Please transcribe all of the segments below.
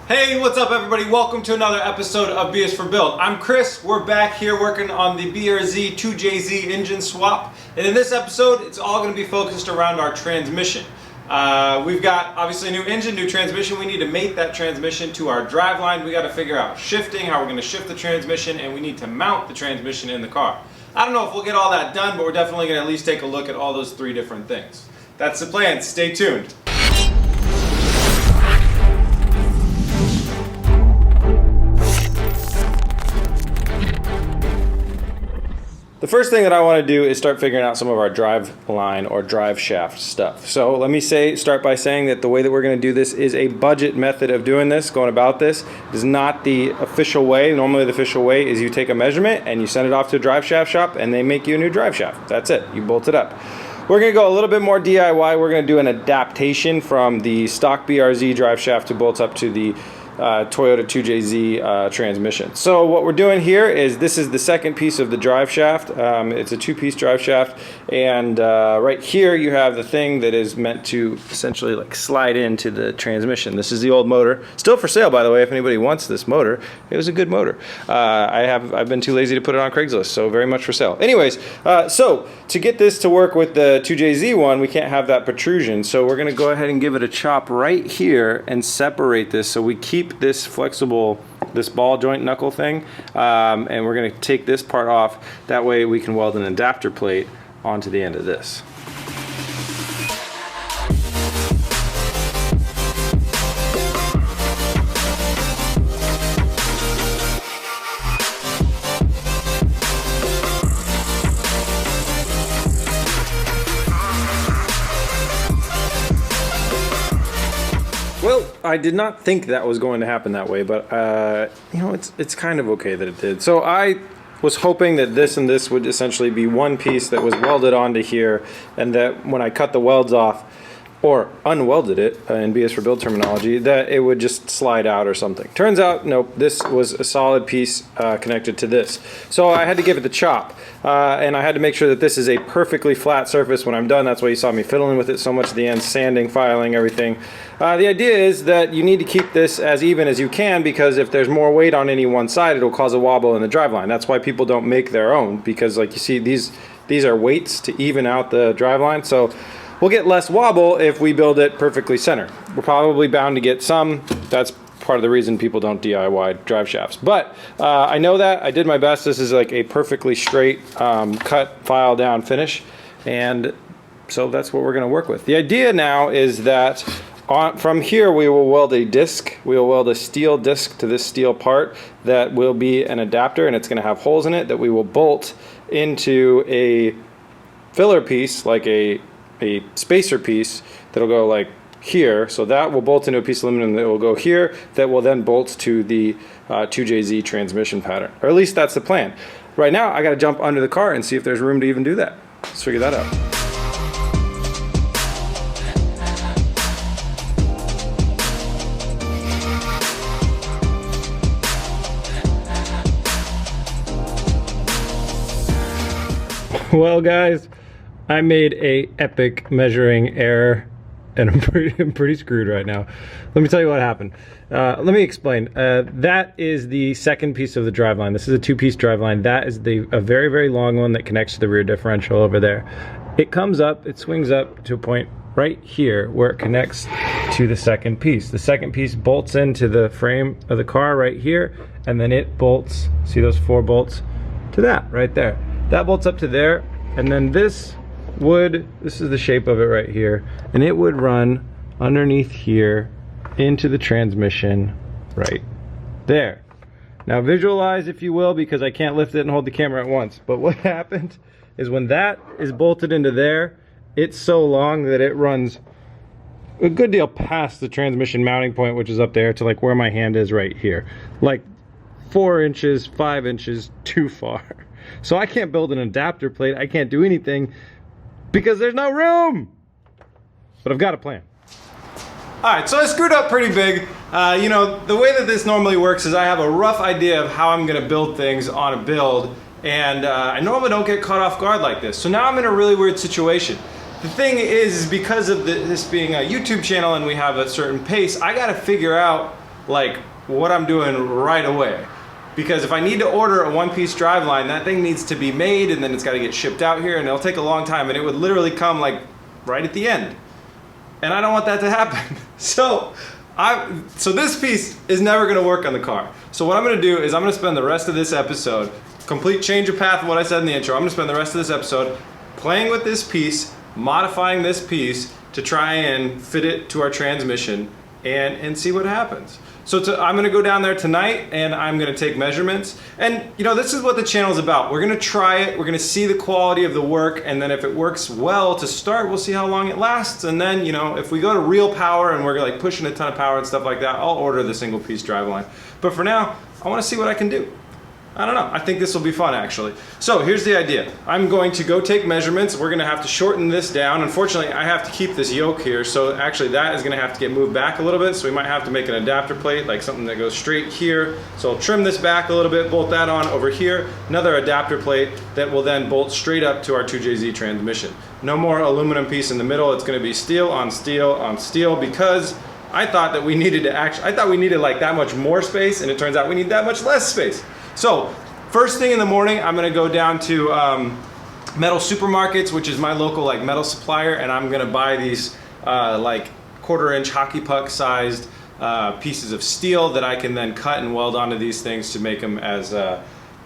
Hey, what's up everybody? Welcome to another episode of B is for Build. I'm Chris. We're back here working on the BRZ 2JZ engine swap. And in this episode, it's all going to be focused around our transmission. We've got obviously a new engine, new transmission. We need to mate that transmission to our driveline. We got to figure out shifting, how we're going to shift the transmission, and we need to mount the transmission in the car. I don't know if we'll get all that done, but we're definitely going to at least take a look at all those three different things. That's the plan. Stay tuned. The first thing that I want to do is start figuring out some of our drive line or drive shaft stuff. So let me start by saying that the way that we're going to do this is a budget method of doing this, going about this. It is not the official way. Normally the official way is you take a measurement and you send it off to a drive shaft shop and they make you a new drive shaft. That's it. You bolt it up. We're going to go a little bit more DIY. We're going to do an adaptation from the stock BRZ drive shaft to bolt up to the Toyota 2JZ transmission. So what we're doing here is this is the second piece of the drive shaft. It's a two-piece drive shaft, and right here you have the thing that is meant to essentially like slide into the transmission. This is the old motor, still for sale by the way. If anybody wants this motor, it was a good motor. I've been too lazy to put it on Craigslist, so very much for sale. Anyways, so to get this to work with the 2JZ one, we can't have that protrusion, so we're going to go ahead and give it a chop right here and separate this so we keep this flexible, this ball joint knuckle thing, and we're going to take this part off. That way we can weld an adapter plate onto the end of this. Well, I did not think that was going to happen that way, but you know, it's kind of okay that it did. So I was hoping that this and this would essentially be one piece that was welded onto here, and that when I cut the welds off, or unwelded it, in BS for Build terminology, that it would just slide out or something. Turns out, nope, this was a solid piece connected to this. So I had to give it the chop, and I had to make sure that this is a perfectly flat surface when I'm done. That's why you saw me fiddling with it so much at the end, sanding, filing, everything. The idea is that you need to keep this as even as you can, because if there's more weight on any one side, it'll cause a wobble in the driveline. That's why people don't make their own, because like you see, these are weights to even out the driveline. So we'll get less wobble if we build it perfectly center. We're probably bound to get some. That's part of the reason people don't DIY drive shafts. But I know that. I did my best. This is like a perfectly straight cut, file down finish. And so that's what we're going to work with. The idea now is that from here we will weld a disc. We will weld a steel disc to this steel part that will be an adapter, and it's going to have holes in it that we will bolt into a filler piece, like a spacer piece that'll go like here. So that will bolt into a piece of aluminum that will go here, that will then bolt to the 2JZ transmission pattern, or at least that's the plan. Right now I got to jump under the car and see if there's room to even do that. Let's figure that out. Well guys, I made a epic measuring error, and I'm pretty screwed right now. Let me tell you what happened. Let me explain. That is the second piece of the driveline. This is a two-piece driveline. That is a very, very long one that connects to the rear differential over there. It comes up, it swings up to a point right here where it connects to the second piece. The second piece bolts into the frame of the car right here, and then it bolts, see those 4 bolts, to that right there. That bolts up to there, and then this is the shape of it right here, and it would run underneath here into the transmission right there. Now visualize, if you will, because I can't lift it and hold the camera at once, but what happened is when that is bolted into there, it's so long that it runs a good deal past the transmission mounting point, which is up there, to like where my hand is right here, like 4 inches, 5 inches too far. So I can't build an adapter plate, I can't do anything because there's no room. But I've got a plan. Alright, so I screwed up pretty big. You know, the way that this normally works is I have a rough idea of how I'm going to build things on a build, and I normally don't get caught off guard like this. So now I'm in a really weird situation. The thing is because of this being a YouTube channel and we have a certain pace, I got to figure out like what I'm doing right away. Because if I need to order a one-piece driveline, that thing needs to be made and then it's got to get shipped out here and it'll take a long time and it would literally come like right at the end. And I don't want that to happen. So this piece is never going to work on the car. So what I'm going to do is I'm going to spend the rest of this episode, complete change of path of what I said in the intro, I'm going to spend the rest of this episode playing with this piece, modifying this piece to try and fit it to our transmission and see what happens. So I'm gonna go down there tonight and I'm gonna take measurements. And you know, this is what the channel is about. We're gonna try it, we're gonna see the quality of the work, and then if it works well to start, we'll see how long it lasts. And then, you know, if we go to real power and we're like pushing a ton of power and stuff like that, I'll order the single piece driveline. But for now, I wanna see what I can do. I don't know, I think this will be fun actually. So here's the idea. I'm going to go take measurements. We're gonna have to shorten this down. Unfortunately, I have to keep this yoke here, so actually that is gonna have to get moved back a little bit, so we might have to make an adapter plate, like something that goes straight here. So I'll trim this back a little bit, bolt that on over here, another adapter plate that will then bolt straight up to our 2JZ transmission. No more aluminum piece in the middle, it's gonna be steel on steel on steel, because I thought that we needed like that much more space, and it turns out we need that much less space. So, first thing in the morning, I'm gonna go down to Metal Supermarkets, which is my local like metal supplier, and I'm gonna buy these like 1/4-inch hockey puck sized pieces of steel that I can then cut and weld onto these things to make them as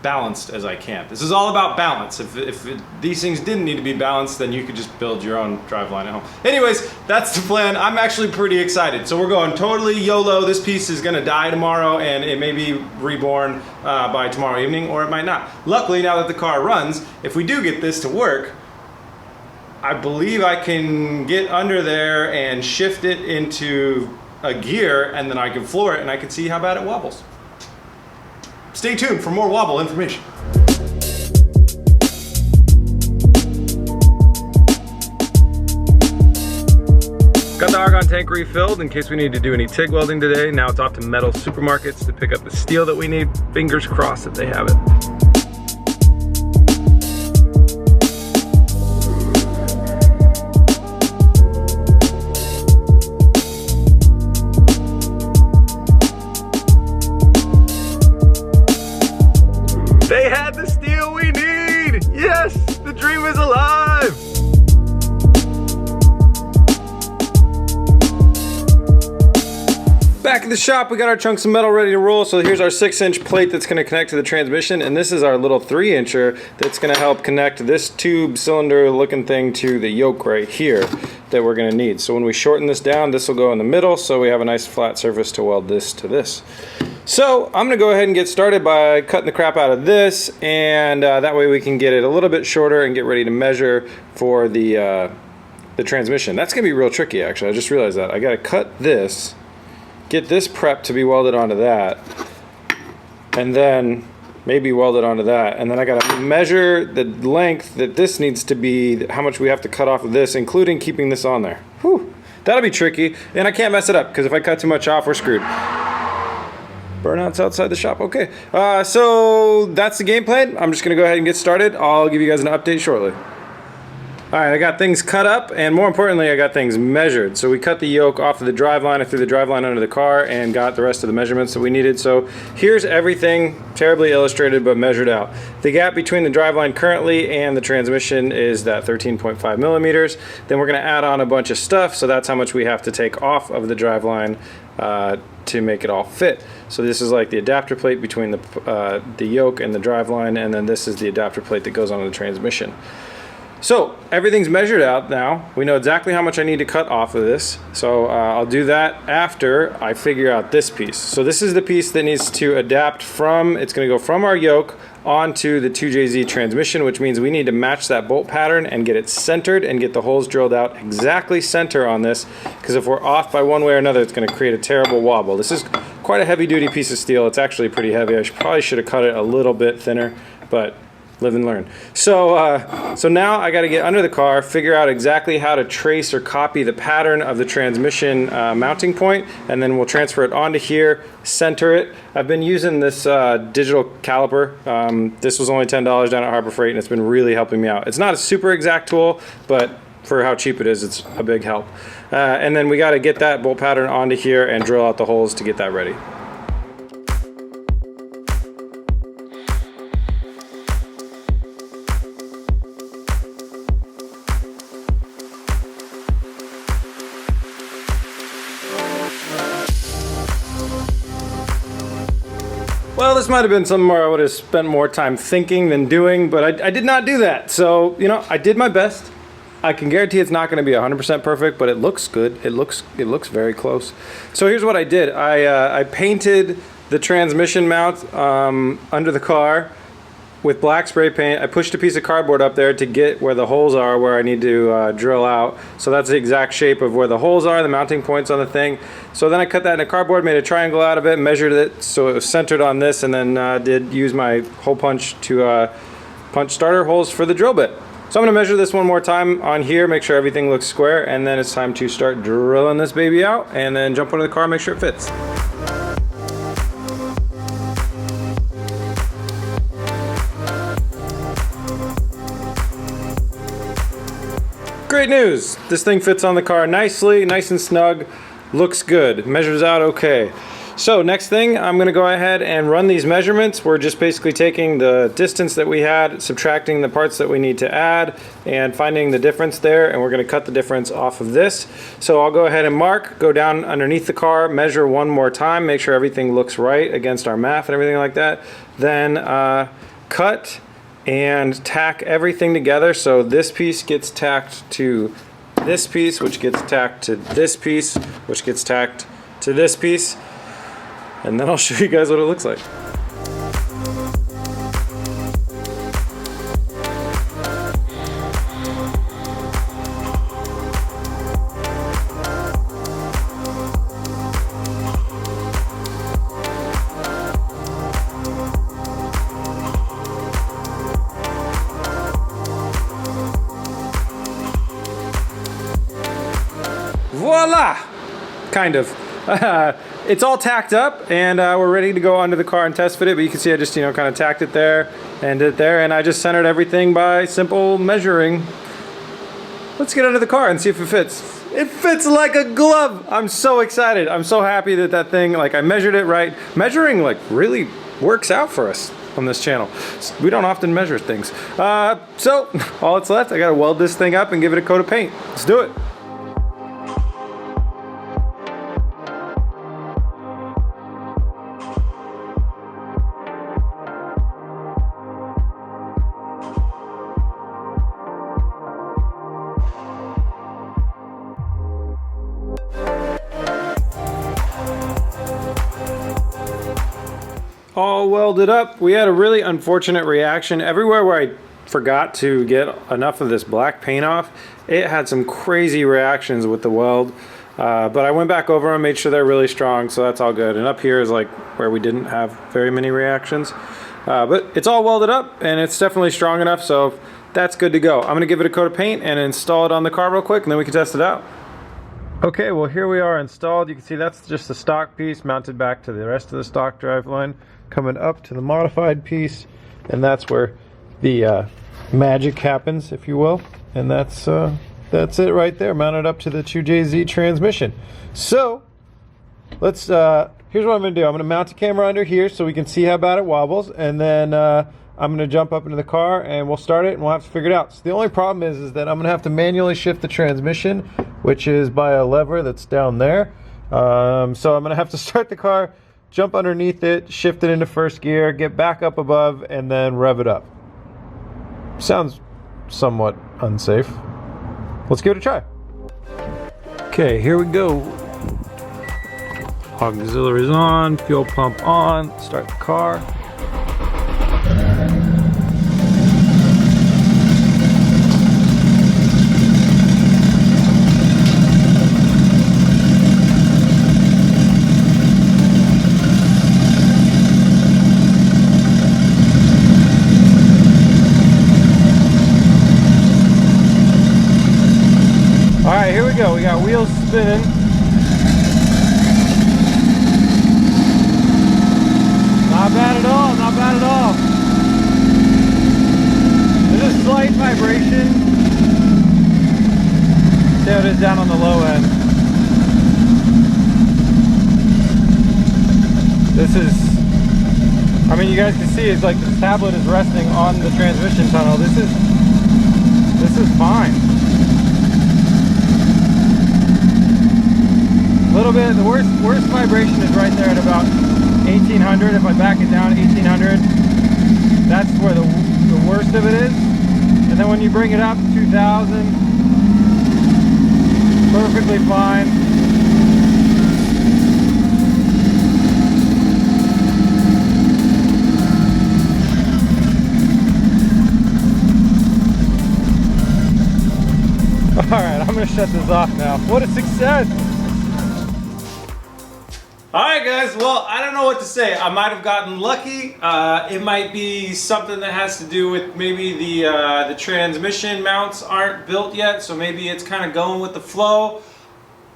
balanced as I can. This is all about balance. If these things didn't need to be balanced, then you could just build your own driveline at home. Anyways, that's the plan. I'm actually pretty excited. So we're going totally YOLO. This piece is gonna die tomorrow and it may be reborn by tomorrow evening, or it might not. Luckily, now that the car runs, if we do get this to work, I believe I can get under there and shift it into a gear, and then I can floor it and I can see how bad it wobbles. Stay tuned for more wobble information. Got the argon tank refilled in case we need to do any TIG welding today. Now it's off to Metal Supermarkets to pick up the steel that we need. Fingers crossed that they have it. They had the steel we need! Yes! The dream is alive! Back at the shop, we got our chunks of metal ready to roll. So here's our 6-inch plate that's gonna connect to the transmission, and this is our little 3-incher that's gonna help connect this tube cylinder looking thing to the yoke right here that we're gonna need. So when we shorten this down, this will go in the middle, so we have a nice flat surface to weld this to this. So I'm gonna go ahead and get started by cutting the crap out of this, and that way we can get it a little bit shorter and get ready to measure for the transmission. That's gonna be real tricky actually, I just realized that. I gotta cut this, get this prepped to be welded onto that, and then maybe weld it onto that, and then I gotta measure the length that this needs to be, how much we have to cut off of this, including keeping this on there. Whew, that'll be tricky, and I can't mess it up, because if I cut too much off, we're screwed. Burnouts outside the shop, okay. So that's the game plan. I'm just gonna go ahead and get started. I'll give you guys an update shortly. All right, I got things cut up, and more importantly, I got things measured. So we cut the yoke off of the driveline, I threw the driveline under the car, and got the rest of the measurements that we needed. So here's everything, terribly illustrated, but measured out. The gap between the driveline currently and the transmission is that 13.5 millimeters. Then we're gonna add on a bunch of stuff, so that's how much we have to take off of the driveline to make it all fit. So this is like the adapter plate between the yoke and the driveline, and then this is the adapter plate that goes onto the transmission. So everything's measured out now. We know exactly how much I need to cut off of this. So I'll do that after I figure out this piece. So this is the piece that needs to adapt from, it's gonna go from our yoke onto the 2JZ transmission, which means we need to match that bolt pattern and get it centered and get the holes drilled out exactly center on this, because if we're off by one way or another, it's gonna create a terrible wobble. This is quite a heavy duty piece of steel. It's actually pretty heavy. I probably should have cut it a little bit thinner, but live and learn. So, so now I got to get under the car, figure out exactly how to trace or copy the pattern of the transmission mounting point, and then we'll transfer it onto here, center it. I've been using this digital caliper. This was only $10 down at Harbor Freight, and it's been really helping me out. It's not a super exact tool, but for how cheap it is, it's a big help. And then we got to get that bolt pattern onto here and drill out the holes to get that ready. Well, this might have been something where I would have spent more time thinking than doing, but I did not do that. So, you know, I did my best. I can guarantee it's not going to be 100% perfect, but it looks good. It looks very close. So here's what I did. I painted the transmission mount under the car with black spray paint. I pushed a piece of cardboard up there to get where the holes are, where I need to drill out. So that's the exact shape of where the holes are, the mounting points on the thing. So then I cut that into cardboard, made a triangle out of it, measured it so it was centered on this, and then did use my hole punch to punch starter holes for the drill bit. So I'm going to measure this one more time on here, make sure everything looks square, and then it's time to start drilling this baby out, and then jump into the car and make sure it fits. Great news! This thing fits on the car nicely, nice and snug, looks good, measures out okay. So next thing, I'm going to go ahead and run these measurements. We're just basically taking the distance that we had, subtracting the parts that we need to add, and finding the difference there, and we're going to cut the difference off of this. So I'll go ahead and mark, go down underneath the car, measure one more time, make sure everything looks right against our math and everything like that. Then cut and tack everything together. So this piece gets tacked to this piece, which gets tacked to this piece, which gets tacked to this piece. And then I'll show you guys what it looks like. Voila! Kind of. It's all tacked up, and we're ready to go under the car and test fit it, but you can see I just, you know, kind of tacked it there and did it there, and I just centered everything by simple measuring. Let's get under the car and see if it fits. It fits like a glove! I'm so excited. I'm so happy that that thing, like, I measured it right. Measuring, like, really works out for us on this channel. We don't often measure things. So, all that's left, I gotta weld this thing up and give it a coat of paint. Let's do it. All welded up. We had a really unfortunate reaction. Everywhere where I forgot to get enough of this black paint off, it had some crazy reactions with the weld. But I went back over them, made sure they're really strong, so that's all good. And up here is like where we didn't have very many reactions. But it's all welded up, and it's definitely strong enough, so that's good to go. I'm gonna give it a coat of paint and install it on the car real quick, and then we can test it out. Okay, well here we are installed. You can see that's just the stock piece mounted back to the rest of the stock drive line, coming up to the modified piece, and that's where the magic happens, if you will. And that's it right there, mounted up to the 2JZ transmission. So let's here's what I'm gonna do. I'm gonna mount the camera under here so we can see how bad it wobbles, and then I'm gonna jump up into the car and we'll start it and we'll have to figure it out. So the only problem is that I'm gonna have to manually shift the transmission, which is by a lever that's down there. So I'm gonna have to start the car, jump underneath it, shift it into first gear, get back up above, and then rev it up. Sounds somewhat unsafe. Let's give it a try. Okay, here we go. Auxiliaries on, fuel pump on, start the car. Alright, here we go. We got wheels spinning. Not bad at all, not bad at all. There's a slight vibration. See how it is down on the low end. This is, I mean, you guys can see it's like the tablet is resting on the transmission tunnel. This is fine. A little bit, the worst vibration is right there at about 1800. If I back it down to 1800, that's where the worst of it is. And then when you bring it up to 2000, perfectly fine. Alright, I'm going to shut this off now. What a success! Alright guys, well, I don't know what to say. I might have gotten lucky. It might be something that has to do with maybe the transmission mounts aren't built yet, so maybe it's kind of going with the flow.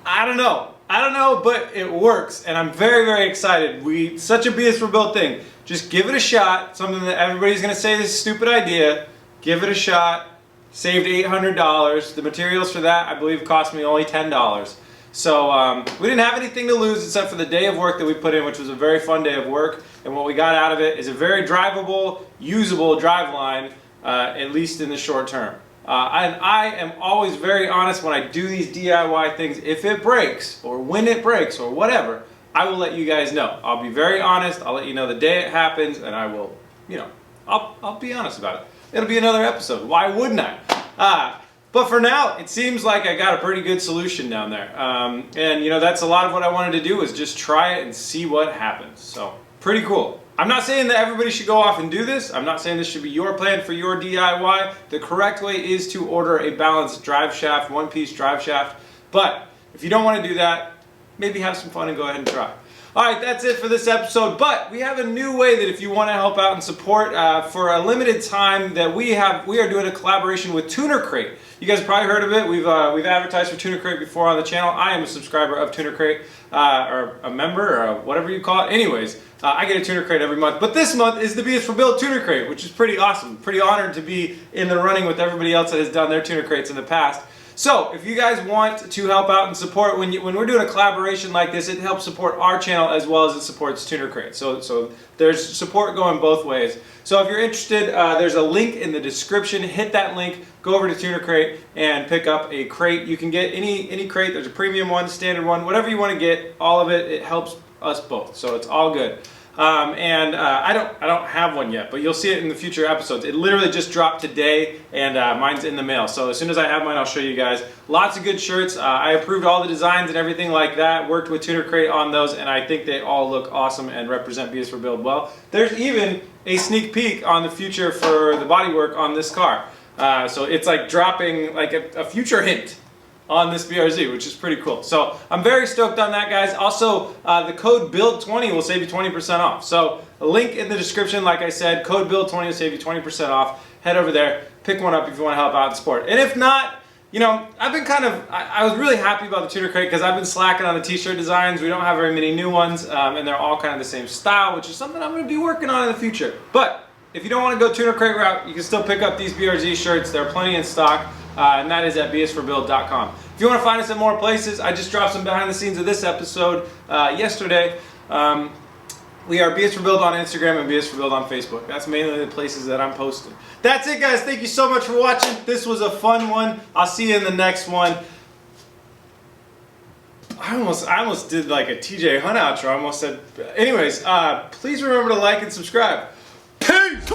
I don't know. But it works, and I'm very, very excited. Such a BS for built thing. Just give it a shot. Something that everybody's going to say is a stupid idea. Give it a shot. Saved $800. The materials for that, I believe, cost me only $10. So we didn't have anything to lose except for the day of work that we put in, which was a very fun day of work. And what we got out of it is a very drivable, usable driveline, at least in the short term. And I am always very honest when I do these DIY things. If it breaks, or when it breaks, or whatever, I will let you guys know. I'll be very honest. I'll let you know the day it happens, and I will, you know, I'll be honest about it. It'll be another episode. Why wouldn't I? But for now, it seems like I got a pretty good solution down there. And you know, that's a lot of what I wanted to do, is just try it and see what happens. So, pretty cool. I'm not saying that everybody should go off and do this. I'm not saying this should be your plan for your DIY. The correct way is to order a balanced drive shaft, one-piece drive shaft. But if you don't want to do that, maybe have some fun and go ahead and try. Alright, that's it for this episode, but we have a new way that if you want to help out and support for a limited time, that we are doing a collaboration with Tuner Crate. You guys have probably heard of it. We've advertised for Tuner Crate before on the channel. I am a subscriber of Tuner Crate, or a member, or whatever you call it. Anyways, I get a Tuner Crate every month, but this month is the BS for Build Tuner Crate, which is pretty awesome. Pretty honored to be in the running with everybody else that has done their Tuner Crates in the past. So, if you guys want to help out and support, when we're doing a collaboration like this, it helps support our channel as well as it supports Tuner Crate. So there's support going both ways. So if you're interested, there's a link in the description. Hit that link, go over to Tuner Crate, and pick up a crate. You can get any crate. There's a premium one, standard one, whatever you want to get. All of it, it helps us both. So it's all good. I don't have one yet, but you'll see it in the future episodes. It literally just dropped today, and mine's in the mail. So as soon as I have mine, I'll show you guys. Lots of good shirts. I approved all the designs and everything like that. Worked with Tuner Crate on those, and I think they all look awesome and represent BS for Build well. There's even a sneak peek on the future for the bodywork on this car. So it's like dropping like a future hint on this BRZ, which is pretty cool. So I'm very stoked on that, guys. Also, the code BUILD20 will save you 20% off. So a link in the description, like I said, code BUILD20 will save you 20% off. Head over there, pick one up if you want to help out and support. And if not, you know, I've been I was really happy about the Tuner Crate because I've been slacking on the t-shirt designs. We don't have very many new ones, and they're all kind of the same style, which is something I'm going to be working on in the future. But if you don't want to go Tuner Crate route, you can still pick up these BRZ shirts. There are plenty in stock. And that is at bsforbuild.com. If you want to find us at more places, I just dropped some behind the scenes of this episode yesterday. We are BS for Build on Instagram and BS for Build on Facebook. That's mainly the places that I'm posting. That's it, guys. Thank you so much for watching. This was a fun one. I'll see you in the next one. I almost did like a TJ Hunt outro. I almost said. Anyways, please remember to like and subscribe. Peace.